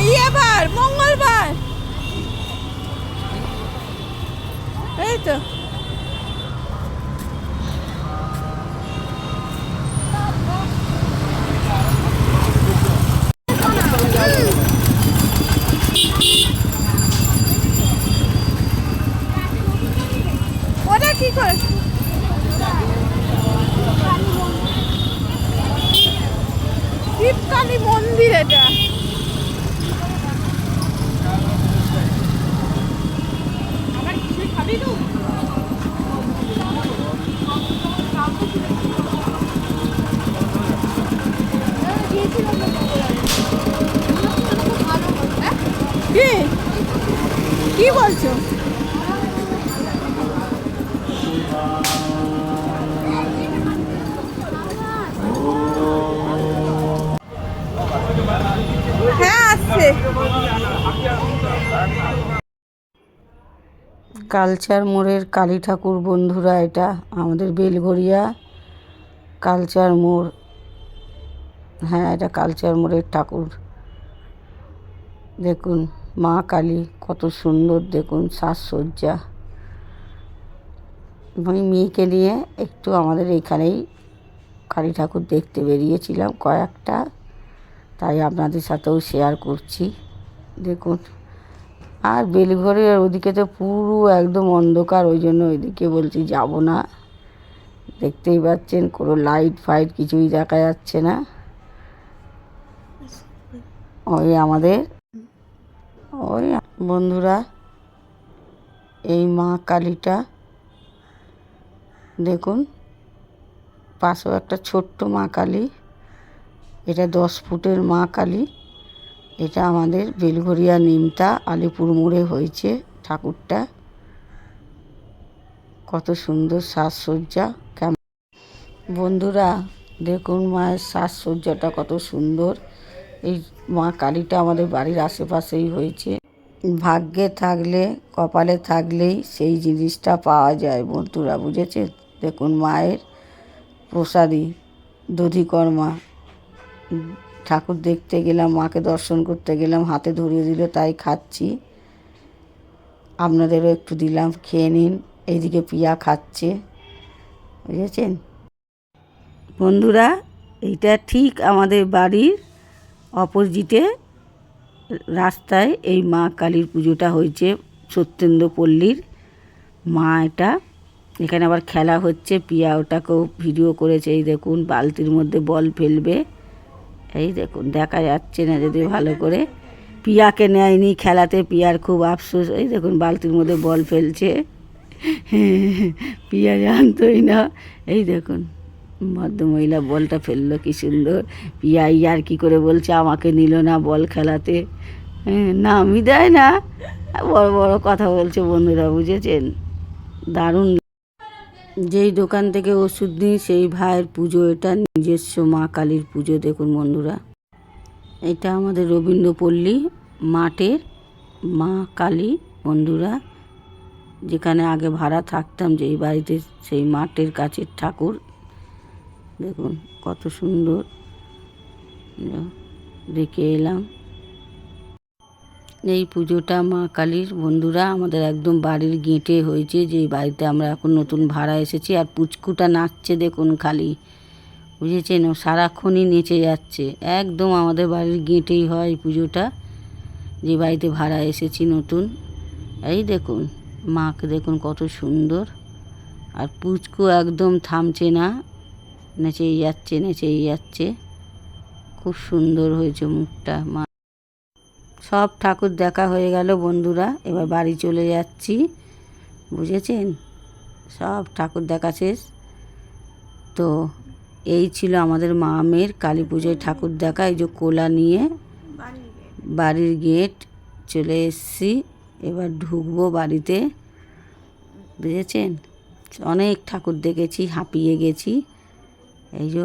ইয়েবার মঙ্গলবার, এই তো ওটা কি করে শিবকালী মন্দির এটা। কি কি বলছো? হ্যাঁ আসছে। কালচার মোড়ের কালী ঠাকুর বন্ধুরা, এটা আমাদের বেলঘরিয়া কালচার মোড়। হ্যাঁ, এটা কালচার মোড়ের ঠাকুর। দেখুন মা কালী কত সুন্দর, দেখুন সাজসজ্জা। আমি মেয়েকে নিয়ে একটু আমাদের এইখানেই কালী ঠাকুর দেখতে বেরিয়েছিলাম কয়েকটা, তাই আপনাদের সাথেও শেয়ার করছি। দেখুন, আর বেলঘরের ওদিকে তো পুরো একদম অন্ধকার, ওই জন্য ওইদিকে বলছি যাব না। দেখতেই পাচ্ছেন কোনো লাইট ফাইট কিছুই দেখা যাচ্ছে না। ওই আমাদের ওই বন্ধুরা, এই মা কালীটা দেখুন, পাশেও একটা ছোট্ট মা কালী। এটা 10 ফুটের মা কালী। এটা আমাদের বেলঘরিয়া নিমতা আলিপুর মোড়ে হয়েছে ঠাকুরটা। কত সুন্দর সাজসজ্জা। কেমন বন্ধুরা দেখুন মায়ের সাজসজ্জাটা কত সুন্দর। এই মা কালীটা আমাদের বাড়ির আশেপাশেই হয়েছে। ভাগ্যে থাকলে, কপালে থাকলেই সেই জিনিসটা পাওয়া যায় বন্ধুরা, বুঝেছেন? দেখুন মায়ের প্রসাদী দধিকর্মা। ঠাকুর দেখতে গেলাম, মাকে দর্শন করতে গেলাম, হাতে ধরিয়ে দিল, তাই খাচ্ছি। আপনাদেরও একটু দিলাম, খেয়ে নিন। এইদিকে পিয়া খাচ্ছে, বুঝেছেন বন্ধুরা? এইটা ঠিক আমাদের বাড়ির অপোজিটে রাস্তায় এই মা কালীর পুজোটা হয়েছে। সত্যেন্দ্রপল্লীর মা এটা। এখানে আবার খেলা হচ্ছে, পিয়া ওটাকেও ভিডিও করেছে। এই দেখুন বালতির মধ্যে বল ফেলবে, এই দেখুন দেখা যাচ্ছে না যদি ভালো করে। পিয়াকে নেয়নি খেলাতে, পিয়ার খুব আফসোস। এই দেখুন বালতির মধ্যে বল ফেলছে, পিয়া জানতোই না। এই দেখুন ভদ্রমহিলা বলটা ফেললো, কি সুন্দর। পিয়া ইয়ার কি করে বলছে আমাকে নিল না বল খেলাতে, নামই দেয় না, বড় বড় কথা বলছে বন্ধুরা, বুঝেছেন? দারুণ। যেই দোকান থেকে ওষুধ নিই সেই ভাইয়ের পুজো, এটা নিজস্ব মা কালীর পুজো। দেখুন বন্ধুরা, এটা আমাদের রবীন্দ্রপল্লী মাঠের মা কালী বন্ধুরা, যেখানে আগে ভাড়া থাকতাম যেই বাড়িতে, সেই মাঠের কাছের ঠাকুর। দেখুন কত সুন্দর, দেখে এলাম। এই পুজোটা মা কালীর বন্ধুরা আমাদের একদম বাড়ির গেটে হয়েছে, যেই বাড়িতে আমরা এখন নতুন ভাড়া এসেছি। আর পুচকুটা নাচছে দেখুন খালি, বুঝেছেন? ও সারাক্ষণই নেচে যাচ্ছে। একদম আমাদের বাড়ির গেটেই হয় এই পুজোটা, যে বাড়িতে ভাড়া এসেছি নতুন। এই দেখুন মাকে দেখুন কত সুন্দর। আর পুচকু একদম থামছে না, নেচেই যাচ্ছে, নেচেই যাচ্ছে। খুব সুন্দর হয়েছে মুখটা। মা সব ঠাকুর দেখা হয়ে গেল বন্ধুরা, এবার বাড়ি চলে যাচ্ছি, বুঝেছেন? সব ঠাকুর দেখা শেষ। তো এই ছিল আমাদের মা মেয়ের কালী পুজোয় ঠাকুর দেখা। এই যে কোলা নিয়ে বাড়ির গেট চলে এসছি, এবার ঢুকবো বাড়িতে, বুঝেছেন? অনেক ঠাকুর দেখেছি, হাঁপিয়ে গেছি। এই যে